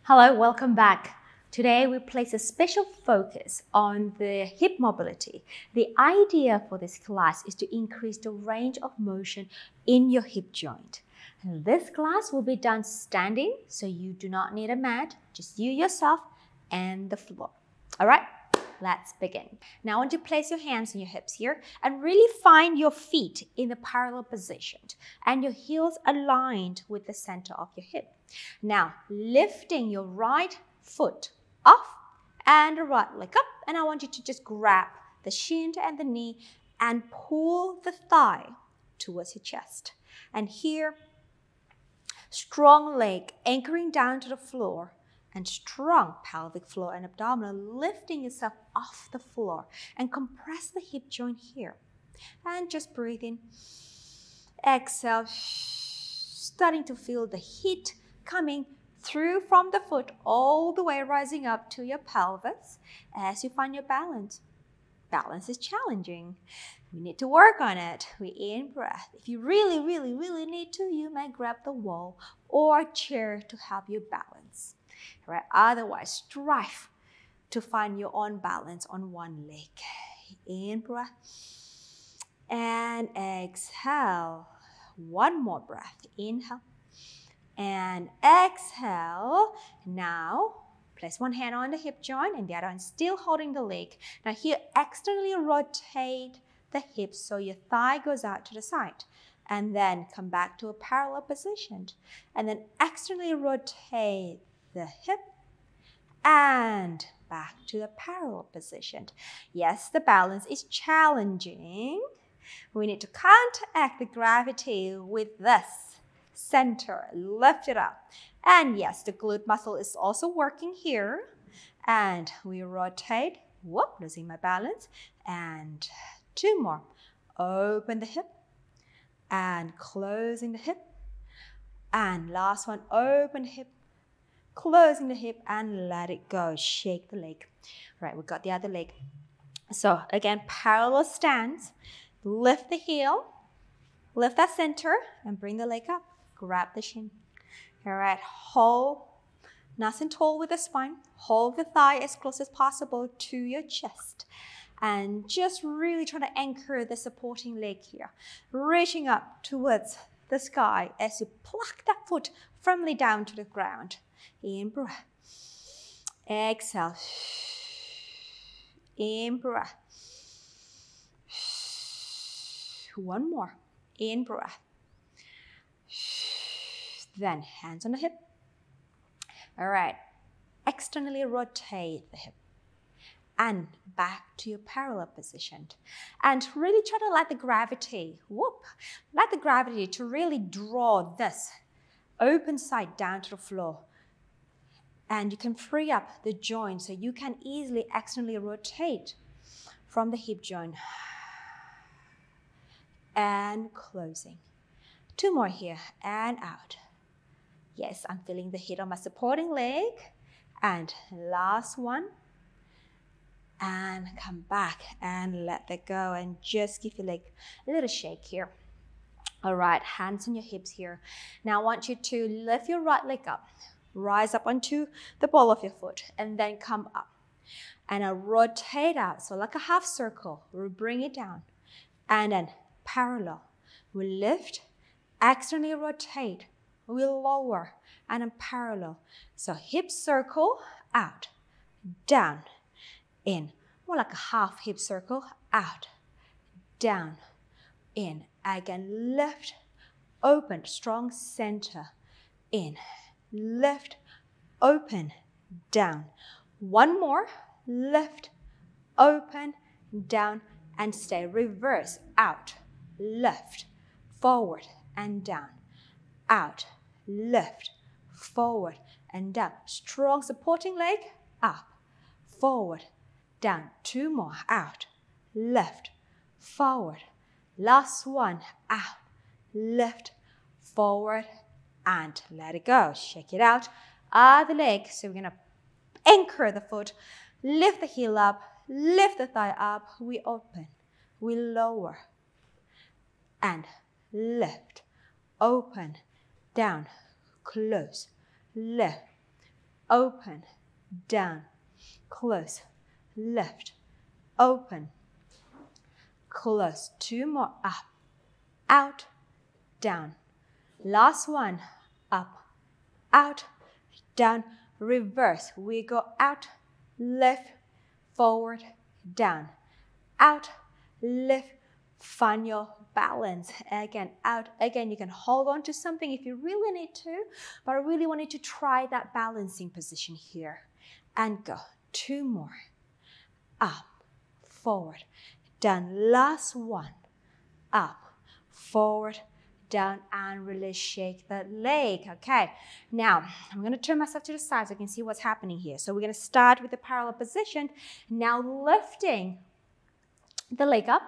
Hello, welcome back. Today we place a special focus on the hip mobility. The idea for this class is to increase the range of motion in your hip joint. And this class will be done standing, so you do not need a mat, just you yourself and the floor. All right, let's begin. Now I want you to place your hands on your hips here and really find your feet in the parallel position and your heels aligned with the center of your hip. Now, lifting your right foot off and the right leg up, and I want you to just grab the shin and the knee and pull the thigh towards your chest. And here, strong leg anchoring down to the floor and strong pelvic floor and abdominal, lifting yourself off the floor and compress the hip joint here. And just breathe in, exhale, starting to feel the heat coming through from the foot all the way rising up to your pelvis as you find your balance. Balance is challenging. We need to work on it. We in breath. If you really need to, you may grab the wall or a chair to help you balance. Right? Otherwise, strive to find your own balance on one leg. In breath and exhale. One more breath. Inhale and exhale. Now, place one hand on the hip joint and the other hand still holding the leg. Now here, externally rotate the hips so your thigh goes out to the side. And then come back to a parallel position. And then externally rotate the hip and back to the parallel position. Yes, the balance is challenging. We need to counteract the gravity with this. Center, lift it up. And yes, the glute muscle is also working here. And we rotate, whoop, losing my balance. And two more. Open the hip and closing the hip. And last one, open the hip, closing the hip and let it go. Shake the leg. Right, we got the other leg. So again, parallel stance. Lift the heel, lift that center and bring the leg up. Grab the shin. All right, hold nice and tall with the spine. Hold the thigh as close as possible to your chest. And just really try to anchor the supporting leg here. Reaching up towards the sky as you pluck that foot firmly down to the ground. In breath. Exhale. In breath. One more. In breath. Then hands on the hip. All right. Externally rotate the hip. And back to your parallel position. And really try to let the gravity, let the gravity to really draw this open side down to the floor. And you can free up the joint so you can easily externally rotate from the hip joint. And closing. Two more here and out. Yes, I'm feeling the heat on my supporting leg. And last one. And come back and let that go and just give your leg a little shake here. All right, hands on your hips here. Now I want you to lift your right leg up. Rise up onto the ball of your foot and then come up. And I'll rotate out, so like a half circle. We'll bring it down. And then parallel. We lift, externally rotate. We'll lower and then parallel. So hip circle, out, down, in. More like a half hip circle, out, down, in. Again, lift, open, strong center, in. Lift, open, down. One more, lift, open, down, and stay. Reverse, out, left, forward, and down. Out, left, forward, and down. Strong supporting leg, up, forward, down. Two more, out, left, forward. Last one, out, left, forward, and let it go. Shake it out. Other leg. So we're going to anchor the foot, lift the heel up, lift the thigh up. We open, we lower, and lift, open, down, close, lift, open, down, close, lift, open, close. 2 more, up, out, down. Last one, up, out, down, reverse. We go out, lift, forward, down, out, lift, find your balance. Again, out, again, you can hold on to something if you really need to, but I really want you to try that balancing position here. And go, 2 more, up, forward, down. Last one, up, forward, down, and release, shake the leg. Okay, now I'm going to turn myself to the side so you can see what's happening here. So we're going to start with the parallel position. Now lifting the leg up,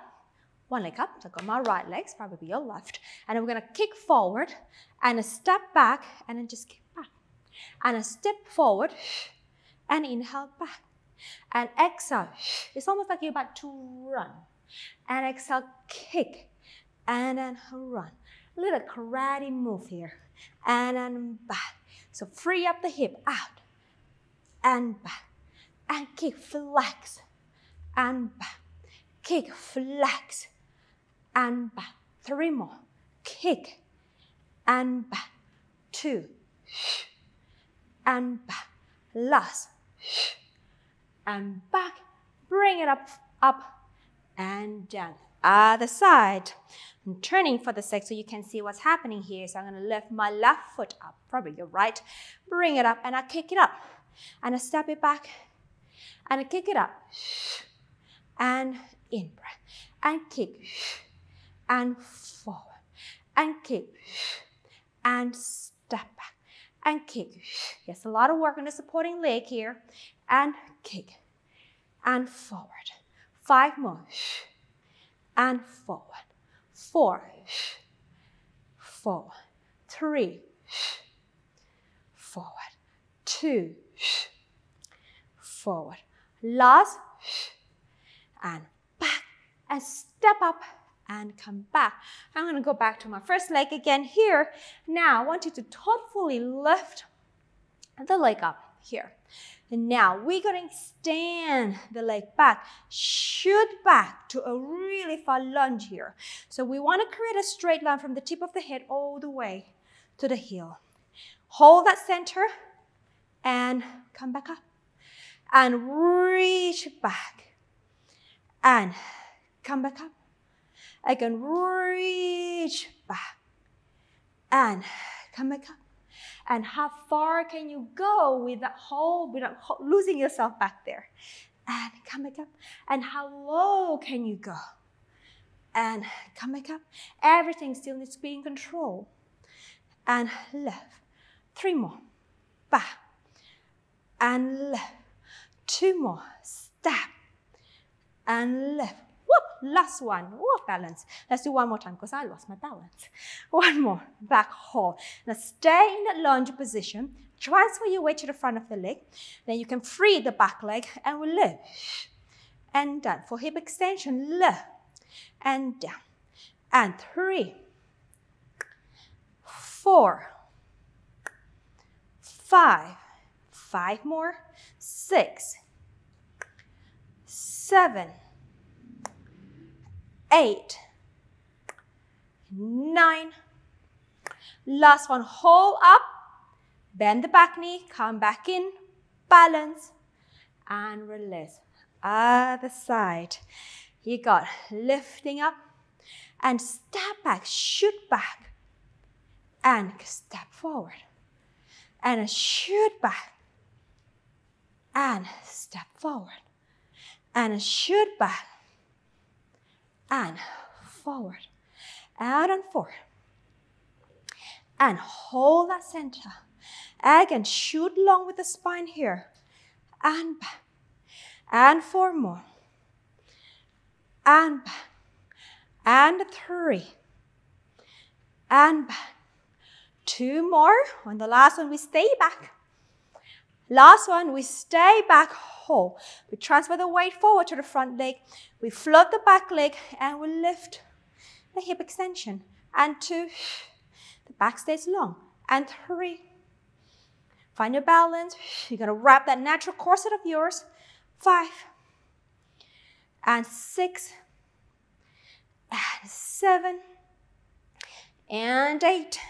one leg up, so I got my right legs, probably your left, and then we're going to kick forward and a step back and then just kick back. And a step forward and inhale back. And exhale, it's almost like you're about to run. And exhale, kick, and then run. A little karate move here, and then back. So free up the hip, out, and back, and kick, flex, and back, kick, flex, and back. 3 more, kick, and back, 2, and back, last, and back, bring it up, and down. Other side. I'm turning for the sake so you can see what's happening here. So I'm going to lift my left foot up, probably your right, bring it up, and I kick it up, and I step it back, and I kick it up, and in breath, and kick, and forward, and kick, and step back, and kick. Yes, a lot of work on the supporting leg here, and kick, and forward. 5 more, and forward. 4, forward, 3, forward, 2, forward, last, and back, and step up, and come back. I'm going to go back to my first leg again here. Now, I want you to thoughtfully lift the leg up here. And now we're going to extend the leg back, shoot back to a really far lunge here. So we want to create a straight line from the tip of the head all the way to the heel. Hold that center and come back up. And reach back and come back up. Again, reach back and come back up. And how far can you go with that hold without losing yourself back there? And come back up. And how low can you go? And come back up. Everything still needs to be in control. And left. 3 more. Back. And left. 2 more. Step. And left. Whoop. Last one. Whoop. Balance. Let's do one more time because I lost my balance. 1 more. Back hold. Now stay in that lunge position. Transfer your weight to the front of the leg. Then you can free the back leg and we'll lift. And down. For hip extension, lift. And down. And 3, 4, 5. 5 more. 6, 7, 8, 9. Last one, hold up, bend the back knee, come back in, balance, and release. Other side. You got lifting up, and step back, shoot back, and step forward, and a shoot back, and step forward, and a shoot back, and forward, out and forward, and hold that center. Again, shoot long with the spine here, and back, and 4 more, and back, and 3, and back, 2 more. On the last one, we stay back. Last one, we stay back, hold. We transfer the weight forward to the front leg. We float the back leg and we lift the hip extension. And 2, the back stays long. And 3, Find your balance. You're gonna wrap that natural corset of yours. 5 and 6 and 7 and 8.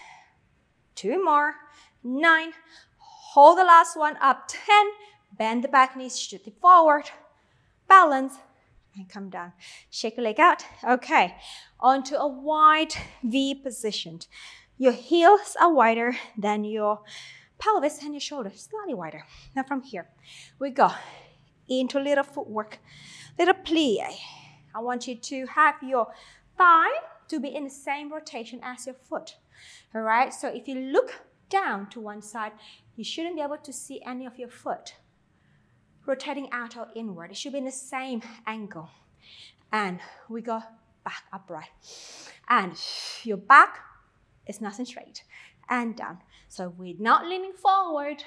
2 more. 9. Hold the last one up. 10. Bend the back knees, shoot it forward. Balance and come down. Shake your leg out. Okay, onto a wide V position. Your heels are wider than your pelvis and your shoulders, slightly wider. Now from here, we go into little footwork, little plie. I want you to have your thigh to be in the same rotation as your foot. All right, so if you look down to one side, you shouldn't be able to see any of your foot rotating out or inward. It should be in the same angle. And we go back upright. And your back is nice and straight and down. So we're not leaning forward.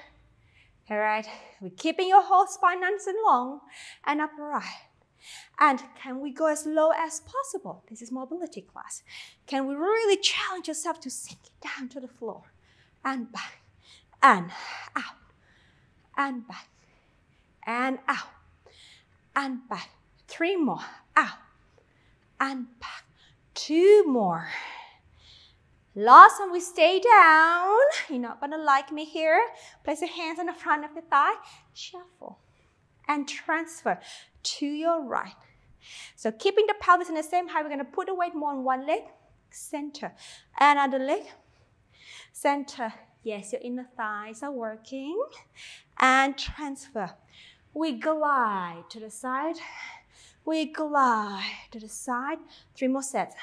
All right, we're keeping your whole spine nice and long and upright. And can we go as low as possible? This is mobility class. Can we really challenge yourself to sink it down to the floor? And back, and out, and back, and out, and back. 3 more, out, and back. 2 more. Last one, we stay down. You're not gonna like me here. Place your hands on the front of the thigh. Shuffle and transfer to your right. So keeping the pelvis in the same height, we're gonna put the weight more on one leg, center, another leg, center. Yes, your inner thighs are working. And transfer. We glide to the side. We glide to the side. 3 more sets.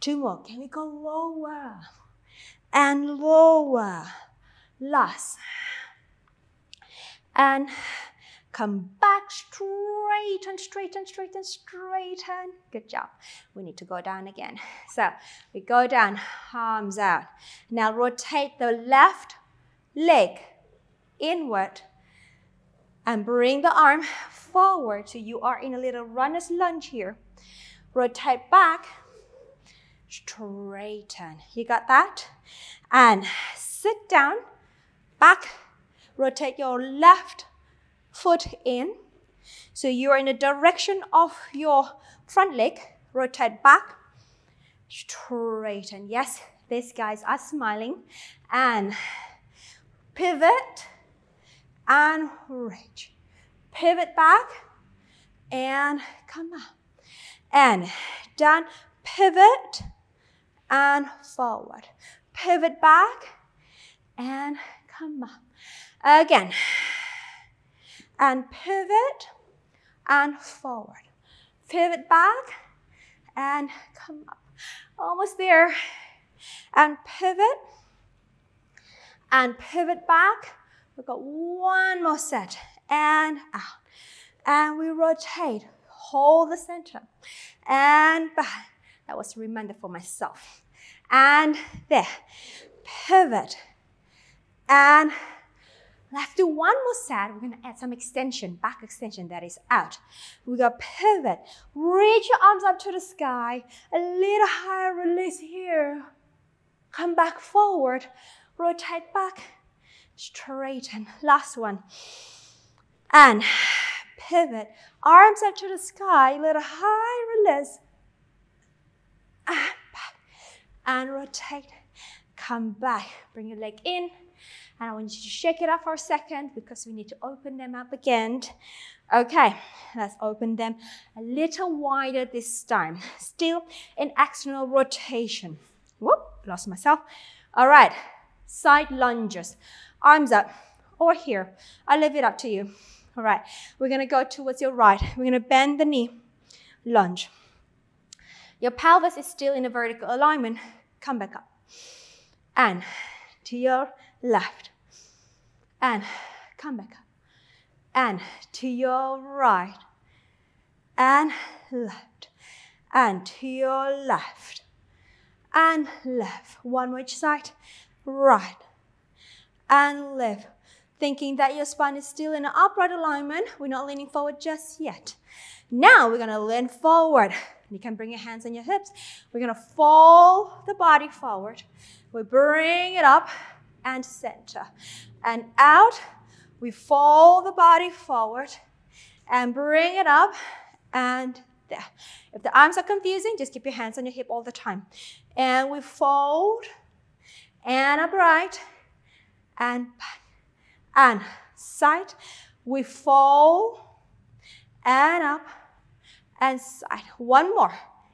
2 more. Can we go lower and lower? Last. And come back, straighten, straighten, straighten, straighten. Good job. We need to go down again. So we go down, arms out. Now rotate the left leg inward and bring the arm forward. So you are in a little runner's lunge here. Rotate back, straighten. You got that? And sit down, back, rotate your left foot in. So you're in the direction of your front leg. Rotate back, straighten. Yes, these guys are smiling. And pivot and reach. Pivot back and come up. And down, pivot and forward. Pivot back and come up. Again. And pivot and forward. Pivot back and come up. Almost there. And pivot back. We've got 1 more set. And out. And we rotate. Hold the center. And back. That was a reminder for myself. And there. Pivot. And let's do 1 more set. We're going to add some extension, back extension that is out. We got pivot. Reach your arms up to the sky. A little higher release here. Come back forward. Rotate back. Straighten. Last one. And pivot. Arms up to the sky. A little high release. And back. And rotate. Come back. Bring your leg in. And I want you to shake it up for a second because we need to open them up again. Okay, let's open them a little wider this time. Still in external rotation. Whoop, lost myself. All right, side lunges. Arms up or here. I'll leave it up to you. All right, we're gonna go towards your right. We're gonna bend the knee, lunge. Your pelvis is still in a vertical alignment. Come back up. And to your left. And come back up. And to your right. And left. And to your left. And left. 1 more each side. Right. And left. Thinking that your spine is still in an upright alignment. We're not leaning forward just yet. Now we're going to lean forward. You can bring your hands on your hips. We're going to fold the body forward. We bring it up and center. And out, we fold the body forward and bring it up and there. If the arms are confusing, just keep your hands on your hip all the time. And we fold and upright and back and side. We fold and up and side. One more.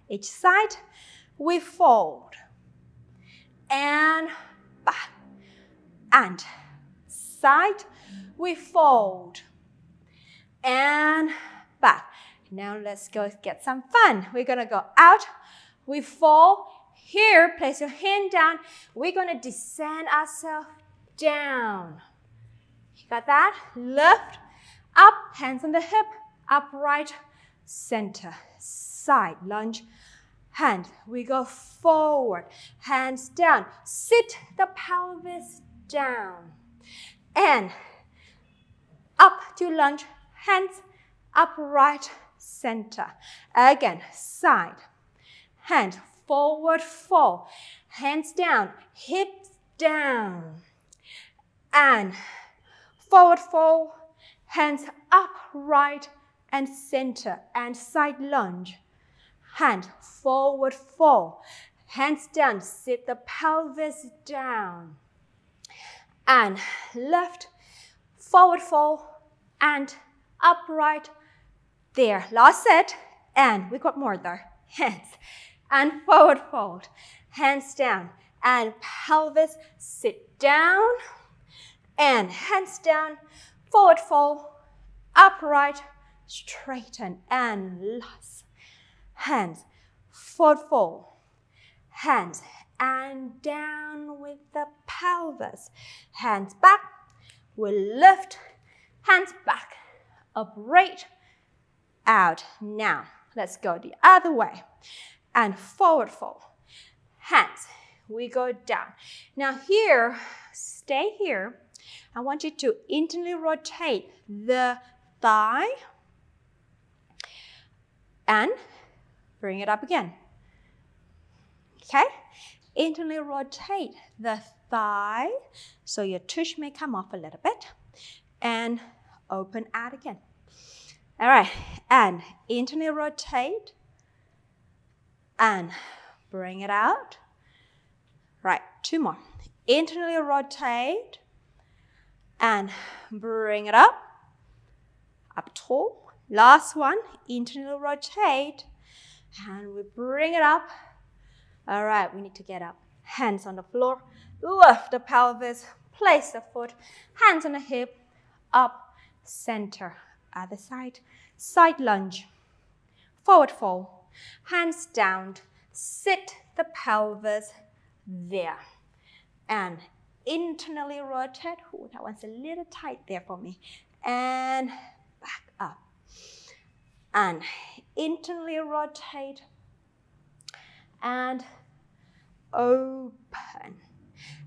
Each side. We fold and back and side. We fold and back. Now let's go get some fun. We're gonna go out. We fold. Here, place your hand down. We're gonna descend ourselves down. You got that? Lift, up, hands on the hip, upright, center, side, lunge, hand. We go forward, hands down. Sit the pelvis down. And up to lunge, hands upright, center. Again, side, hand, forward fold, hands down, hips down. And forward fold, hands upright and center, and side lunge. Hand, forward fold, hands down, sit the pelvis down. And left, forward fold, and upright. There, last set, and we got more there. Hands, and forward fold, hands down, and pelvis, sit down, and hands down, forward fold, upright, straighten, and last. Hands, forward fold, hands, and down with the pelvis. Hands back, we lift, hands back, upright, out. Now, let's go the other way. And forward fold, hands, we go down. Now here, stay here. I want you to internally rotate the thigh and bring it up again. Okay? Internally rotate the thigh so your tush may come off a little bit and open out again. All right, and internally rotate and bring it out. Right, two more. Internally rotate and bring it up tall. Last one, internally rotate and we bring it up. All right, we need to get up. Hands on the floor, lift the pelvis, place the foot, hands on the hip, up, center, other side, side lunge, forward fold, hands down, sit the pelvis there, and internally rotate. Ooh, that one's a little tight there for me, and back up, and internally rotate, and open.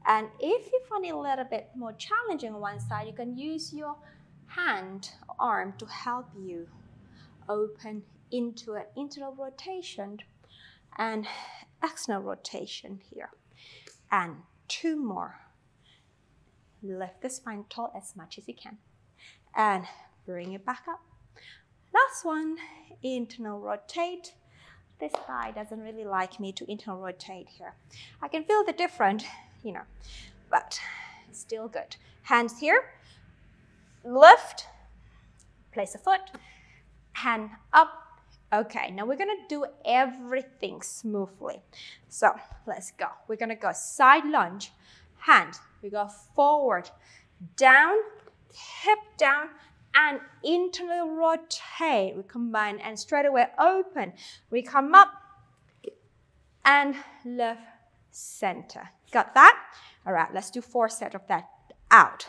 And if you find it a little bit more challenging on one side, you can use your hand or arm to help you open into an internal rotation and external rotation here. And two more. Lift the spine tall as much as you can and bring it back up. Last one, internal rotate. This thigh doesn't really like me to internal rotate here. I can feel the difference, you know, but it's still good. Hands here, lift, place a foot, hand up. Okay, now we're gonna do everything smoothly. So let's go. We're gonna go side lunge, hand, we go forward, down, hip down, and internally rotate. We combine and straight away open. We come up and lift, center. Got that? All right, let's do 4 sets of that. Out,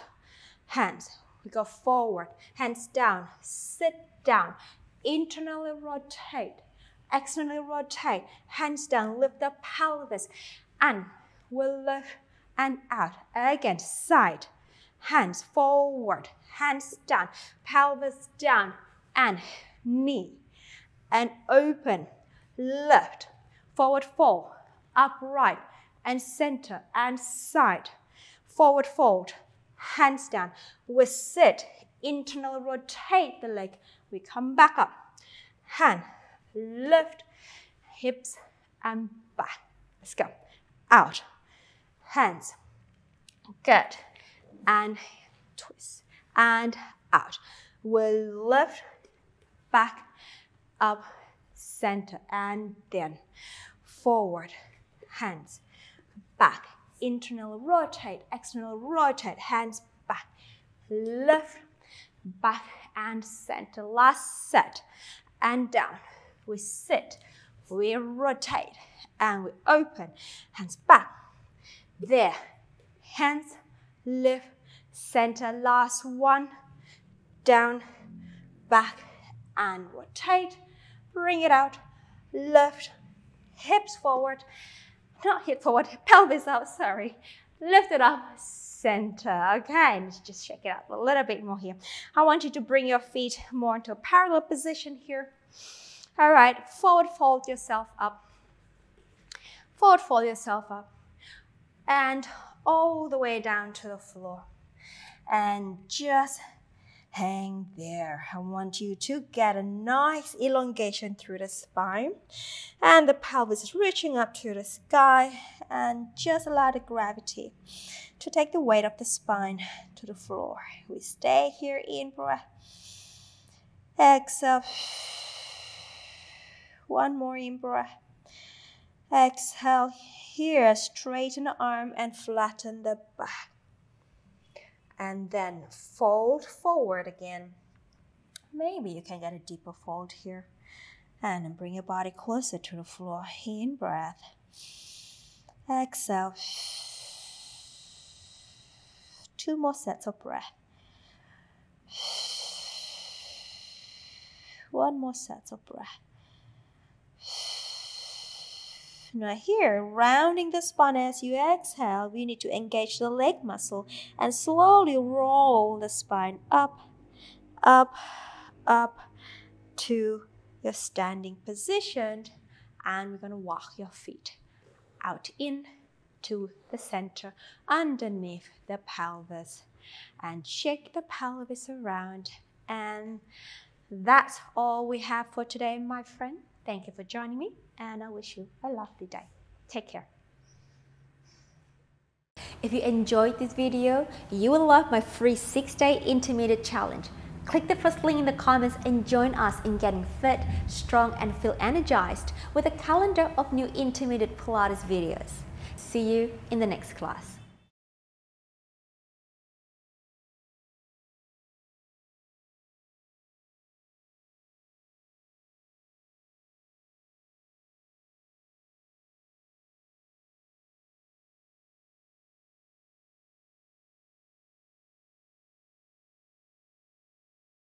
hands, we go forward, hands down, sit down, internally rotate, externally rotate, hands down, lift the pelvis, and we'll lift and out. Again, side, hands forward, hands down, pelvis down, and knee, and open, lift, forward fold, upright, and center and side. Forward fold, hands down. We sit, internal rotate the leg. We come back up. Hand, lift, hips and back. Let's go. Out. Hands. Good. And twist. And out. We'll lift, back, up, center, and then forward. Hands, back. Internal rotate, external rotate. Hands back. Lift, back, and center. Last set. And down. We sit. We rotate. And we open. Hands back. There. Hands, lift, center. Last one. Down, back, and rotate. Bring it out. Lift. Hips forward. Not hip forward. Pelvis out, sorry. Lift it up. Center. Okay, and just shake it up a little bit more here. I want you to bring your feet more into a parallel position here. All right, forward fold yourself up. Forward fold yourself up. And all the way down to the floor. And just hang there. I want you to get a nice elongation through the spine. And the pelvis is reaching up to the sky. And just allow the gravity to take the weight of the spine to the floor. We stay here, in breath. Exhale. One more in breath. Exhale here, straighten the arm and flatten the back. And then fold forward again. Maybe you can get a deeper fold here. And then bring your body closer to the floor. In breath. Exhale. 2 more sets of breath. 1 more set of breath. Now here, rounding the spine as you exhale, we need to engage the leg muscle and slowly roll the spine up, up, up to your standing position. And we're going to walk your feet out in to the center underneath the pelvis and shake the pelvis around. And that's all we have for today, my friend. Thank you for joining me, and I wish you a lovely day. Take care. If you enjoyed this video, you will love my free 6-day intermediate challenge. Click the first link in the comments and join us in getting fit, strong, and feel energized with a calendar of new intermediate Pilates videos. See you in the next class.